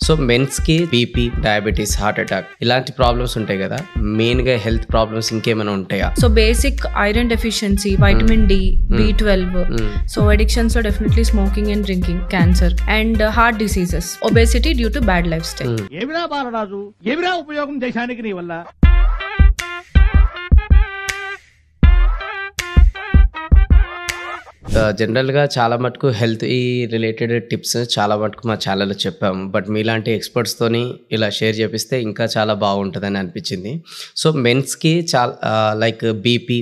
So men's కి BP, diabetes, heart attack ఇలాంటి problems ఉంటాయి కదా, మెయిన్ గా హెల్త్ ప్రాబ్లమ్స్ ఇంకేమైనా ఉంటాయా? So basic iron deficiency, vitamin D, B12. So addictions లో definitely smoking and drinking, cancer and heart diseases, obesity due to bad life style. ఏమిరా బాలరాజు, ఏమిరా ఉపయోగం దేశానికి నీ వల్ల? జనరల్గా చాలా మటుకు హెల్త్ ఈ రిలేటెడ్ టిప్స్ చాలా మటుకు మా ఛానల్లో చెప్పాము. బట్ మీలాంటి ఎక్స్పర్ట్స్తోని ఇలా షేర్ చేపిస్తే ఇంకా చాలా బాగుంటుందని అనిపించింది. సో మెన్స్కి చాలా like BP,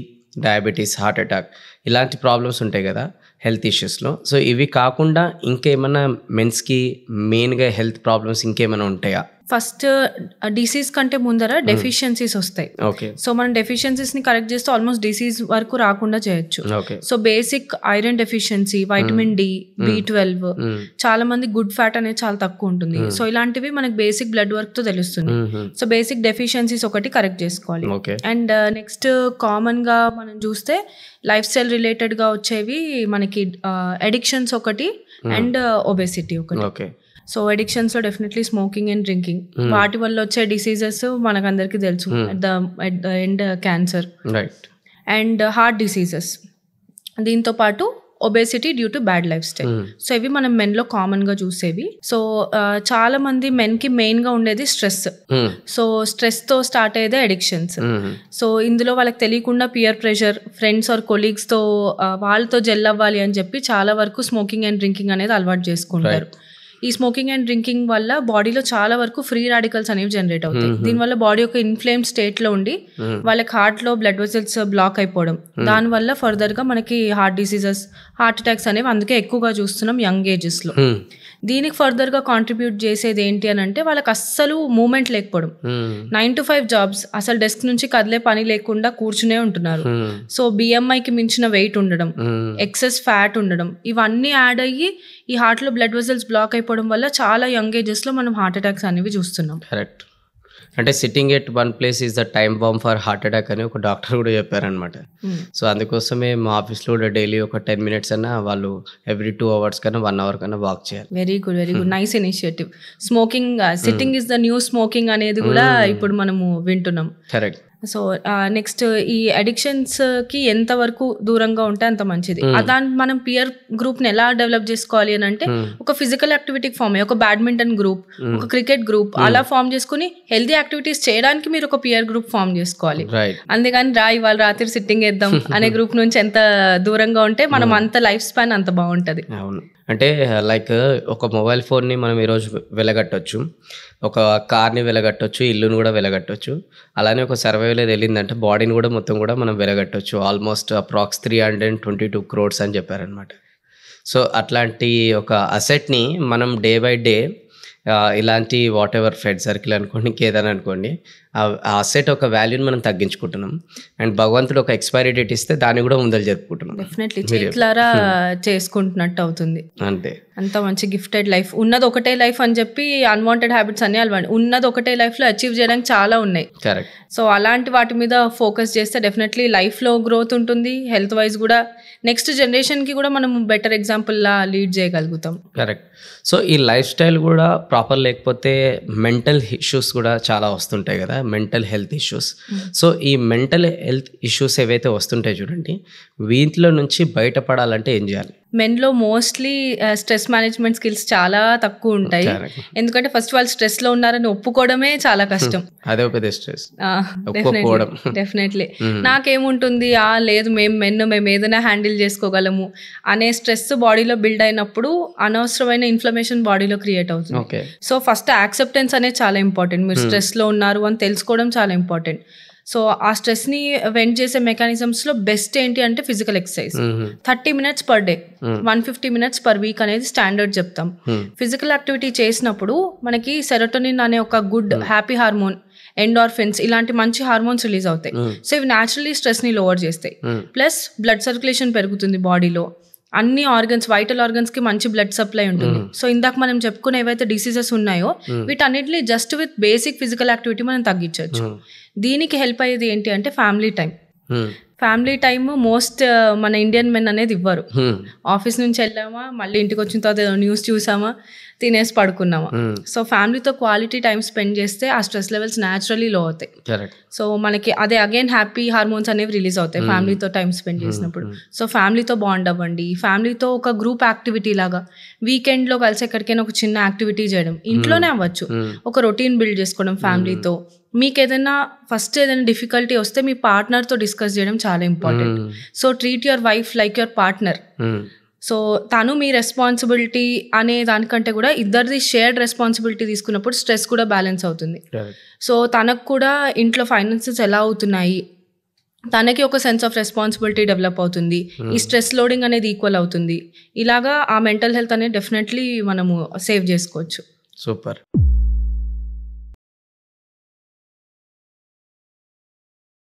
diabetes, heart attack ఇలాంటి ప్రాబ్లమ్స్ ఉంటాయి కదా హెల్త్ ఇష్యూస్లో. సో ఇవి కాకుండా ఇంకేమైనా మెన్స్కి మెయిన్గా హెల్త్ ప్రాబ్లమ్స్ ఇంకేమైనా ఉంటాయా? ఫస్ట్ డిసీజ్ కంటే ముందర డెఫిషియన్సీస్ వస్తాయి. సో మనం డెఫిషియన్సీస్ ని కరెక్ట్ చేస్తే ఆల్మోస్ట్ డిసీజ్ వరకు రాకుండా చేయొచ్చు. So basic iron deficiency, vitamin D, B12, చాలా మంది గుడ్ ఫ్యాట్ అనేది చాలా తక్కువ ఉంటుంది. సో ఇలాంటివి మనకి బేసిక్ బ్లడ్ వర్క్ తో తెలుస్తుంది. సో బేసిక్ డెఫిషియన్సీస్ ఒకటి కరెక్ట్ చేసుకోవాలి. అండ్ నెక్స్ట్ కామన్ గా మనం చూస్తే లైఫ్ స్టైల్ రిలేటెడ్ గా వచ్చేవి మనకి అడిక్షన్స్ ఒకటి అండ్ ఒబేసిటీ ఒకటి. సో అడిక్షన్స్ లో డెఫినెట్లీ స్మోకింగ్ అండ్ డ్రింకింగ్, వాటి వల్ల వచ్చే డిసీజెస్ మనకు అందరికీ తెలుసు. At the end cancer and heart diseases, దీంతో పాటు obesity due to bad life style. So ఇవి మనం మెన్ లో కామన్ గా చూసేవి. సో చాలా మంది మెన్ కి మెయిన్ గా ఉండేది స్ట్రెస్. సో స్ట్రెస్ తో స్టార్ట్ అయ్యేదే అడిక్షన్స్. సో ఇందులో వాళ్ళకి తెలియకుండా peer pressure, friends or colleagues తో వాళ్ళతో జెల్ అవ్వాలి అని చెప్పి చాలా వరకు స్మోకింగ్ అండ్ డ్రింకింగ్ అనేది అలవాటు చేసుకుంటారు. ఈ స్మోకింగ్ అండ్ డ్రింకింగ్ వల్ల బాడీలో చాలా వరకు ఫ్రీ రాడికల్స్ అనేవి జనరేట్ అవుతాయి. దీనివల్ల బాడీ ఒక ఇన్ఫ్లేమ్డ్ స్టేట్ లో ఉండి వాళ్ళకి హార్ట్ లో బ్లడ్ వెసల్స్ బ్లాక్ అయిపోవడం, దానివల్ల ఫర్దర్ గా మనకి హార్ట్ డిసీజెస్, హార్ట్ అటాక్స్ అనేవి అందుకే ఎక్కువగా చూస్తున్నాం యంగ్ ఏజెస్ లో. దీనికి ఫర్దర్ గా కాంట్రిబ్యూట్ చేసేది ఏంటి అని అంటే వాళ్ళకి అస్సలు మూమెంట్ లేకపోవడం. 9 to 5 జాబ్స్, అసలు డెస్క్ నుంచి కదిలే పని లేకుండా కూర్చునే ఉంటున్నారు. సో BMIకి మించిన వెయిట్ ఉండడం, ఎక్సెస్ ఫ్యాట్ ఉండడం, ఇవన్నీ యాడ్ అయ్యి ఈ హార్ట్ లో బ్లడ్ వెసల్స్ బ్లాక్ అయిపోవడం వల్ల చాలా యంగ్ ఏజెస్ లో మనం హార్ట్ అటాక్స్ అనేవి చూస్తున్నాం. కరెక్ట్. అంటే sitting at one place is the time bomb for heart attack అని ఒక డాక్టర్ కూడా చెప్పారనమాట. సో అందుకోసమే మా ఆఫీస్లో కూడా డైలీ ఒక 10 minutes అన్నా వాళ్ళు ఎవ్రీ 2 hours కన్నా 1 hour కన్నా వాక్ చేయాలి. Very good, very good, nice initiative. Smoking, sitting is the new smoking అనేది కూడా ఇప్పుడు మనము వింటున్నాం. కరెక్ట్. సో నెక్స్ట్ ఈ అడిక్షన్స్ కి ఎంత వరకు దూరంగా ఉంటే అంత మంచిది. దాన్ని మనం పియర్ గ్రూప్ ని ఎలా డెవలప్ చేసుకోవాలి అని అంటే ఒక ఫిజికల్ యాక్టివిటీ ఫామ్ అయ్యి, ఒక బ్యాడ్మింటన్ గ్రూప్, ఒక క్రికెట్ గ్రూప్ అలా ఫామ్ చేసుకుని హెల్తీ యాక్టివిటీస్ చేయడానికి మీరు ఒక పియర్ గ్రూప్ ఫామ్ చేసుకోవాలి. అంతేగాని ఇవాళ రాత్రి సిట్టింగ్ వేద్దాం అనే గ్రూప్ నుంచి ఎంత దూరంగా ఉంటే మనం అంత లైఫ్ స్పాన్ అంత బాగుంటది. అవును. అంటే లైక్ ఒక మొబైల్ ఫోన్ని మనం ఈరోజు వెలగట్టొచ్చు, ఒక కార్ని వెలగట్టొచ్చు, ఇల్లుని కూడా వెలగట్టొచ్చు. అలానే ఒక సర్వైవల్ వెళ్ళిందంటే బాడీని కూడా మొత్తం కూడా మనం వెలగట్టొచ్చు. ఆల్మోస్ట్ అప్రాక్స్ 322 crores అని చెప్పారనమాట. సో అట్లాంటి ఒక అసెట్ని మనం డే బై డే ఇలాంటి వాట్ ఎవర్ ఫ్రెండ్ సర్కిల్ అనుకోండి, ఇంకేదైనా అనుకోండి, ఆ అసెట్ ఒక వాల్యూని మనం తగ్గించుకుంటున్నాం. అండ్ భగవంతుడు ఒక ఎక్స్పైరీ డేట్ ఇస్తే దాన్ని కూడా ముందర జరుపుకుంటున్నాం. డెఫినెట్లీ చేతులారా చేసుకుంటున్నట్టు అవుతుంది. అంతే. అంత మంచి గిఫ్టెడ్ లైఫ్, ఉన్నది ఒకటే లైఫ్ అని చెప్పి అన్వాంటెడ్ హ్యాబిట్స్ అన్ని అలవాటు, ఉన్నది ఒకటే లైఫ్ లో అచీవ్ చేయడానికి చాలా ఉన్నాయి. కరెక్ట్. సో అలాంటి వాటి మీద ఫోకస్ చేస్తే డెఫినెట్లీ లైఫ్ లో గ్రోత్ ఉంటుంది. హెల్త్ వైజ్ కూడా నెక్స్ట్ జనరేషన్ కి కూడా మనం బెటర్ ఎగ్జాంపుల్ లా లీడ్ చేయగలుగుతాం. కరెక్ట్. సో ఈ లైఫ్ స్టైల్ కూడా ప్రాపర్ లేకపోతే మెంటల్ ఇష్యూస్ కూడా చాలా వస్తుంటాయి కదా, మెంటల్ హెల్త్ ఇష్యూస్. సో ఈ మెంటల్ హెల్త్ ఇష్యూస్ ఏవైతే వస్తుంటాయి చూడండి, వీటిలో నుంచి బయటపడాలంటే ఏం చేయాలి? మెన్ లో మోస్ట్లీ స్ట్రెస్ మేనేజ్మెంట్ స్కిల్స్ చాలా తక్కువ ఉంటాయి. ఎందుకంటే ఫస్ట్ వాళ్ళు స్ట్రెస్ లో ఉన్నారని ఒప్పుకోవడమే చాలా కష్టం. అదే పెద్ద స్ట్రెస్. డెఫినెట్లీ నాకేముంటుంది, లేదు మేము ఏదైనా హ్యాండిల్ చేసుకోగలము అనే స్ట్రెస్ బాడీలో బిల్డ్ అయినప్పుడు అనవసరమైన ఇన్ఫ్లమేషన్ బాడీలో క్రియేట్ అవుతుంది. సో ఫస్ట్ యాక్సెప్టెన్స్ అనేది చాలా ఇంపార్టెంట్. మీరు స్ట్రెస్ లో ఉన్నారు అని తెలుసుకోవడం చాలా ఇంపార్టెంట్. సో ఆ స్ట్రెస్ ని వెంట్ చేసే మెకానిజమ్స్ లో బెస్ట్ ఏంటి అంటే physical exercise. 30 minutes per day, 150 minutes per week అనేది స్టాండర్డ్ చెప్తాం. ఫిజికల్ యాక్టివిటీ చేసినప్పుడు మనకి సెరోటోనిన్ అనే ఒక గుడ్ హ్యాపీ హార్మోన్, ఎండార్ఫిన్స్ ఇలాంటి మంచి హార్మోన్స్ రిలీజ్ అవుతాయి. సో ఇవి న్యాచురల్లీ స్ట్రెస్ ని లోవర్ చేస్తాయి. ప్లస్ బ్లడ్ సర్క్యులేషన్ పెరుగుతుంది బాడీలో. అన్ని ఆర్గన్స్, వైటల్ ఆర్గన్స్ కి మంచి బ్లడ్ సప్లై ఉంటుంది. సో ఇందాక మనం చెప్పుకునే ఏవైతే డిసీజెస్ ఉన్నాయో వీటన్నిటిని just with basic physical activity మనం తగ్గించవచ్చు. దీనికి హెల్ప్ అయ్యేది ఏంటి అంటే family time. Family time most మన ఇండియన్ మెన్ అనేది ఇవ్వరు. ఆఫీస్ నుంచి వెళ్ళామా, మళ్ళీ ఇంటికి వచ్చిన తర్వాత న్యూస్ చూసామా, తినేసి పడుకున్నామా. సో ఫ్యామిలీతో క్వాలిటీ టైం స్పెండ్ చేస్తే ఆ స్ట్రెస్ లెవెల్స్ న్యాచురలీ లో అవుతాయి. సో మనకి అదే అగైన్ హ్యాపీ హార్మోన్స్ అనేవి రిలీజ్ అవుతాయి ఫ్యామిలీతో టైం స్పెండ్ చేసినప్పుడు. సో ఫ్యామిలీతో బాండ్ అవ్వండి, ఫ్యామిలీతో ఒక గ్రూప్ యాక్టివిటీ లాగా వీకెండ్లో కలిసి ఎక్కడికైనా ఒక చిన్న యాక్టివిటీ చేయడం, ఇంట్లోనే అవ్వచ్చు, ఒక రొటీన్ బిల్డ్ చేసుకోవడం ఫ్యామిలీతో. మీకు ఏదైనా ఫస్ట్ ఏదైనా డిఫికల్టీ వస్తే మీ పార్ట్నర్తో డిస్కస్ చేయడం చాలా important. So treat your wife like your partner. So తను మీ రెస్పాన్సిబిలిటీ అనే దానికంటే కూడా ఇద్దరిది షేర్డ్ రెస్పాన్సిబిలిటీ తీసుకున్నప్పుడు స్ట్రెస్ కూడా బ్యాలెన్స్ అవుతుంది. సో తనకు కూడా ఇంట్లో ఫైనాన్సెస్ ఎలా అవుతున్నాయి, తనకి ఒక సెన్స్ ఆఫ్ రెస్పాన్సిబిలిటీ డెవలప్ అవుతుంది, ఈ స్ట్రెస్ లోడింగ్ అనేది ఈక్వల్ అవుతుంది. ఇలాగా ఆ మెంటల్ హెల్త్ అనేది డెఫినెట్లీ మనము సేవ్ చేసుకోవచ్చు. సూపర్.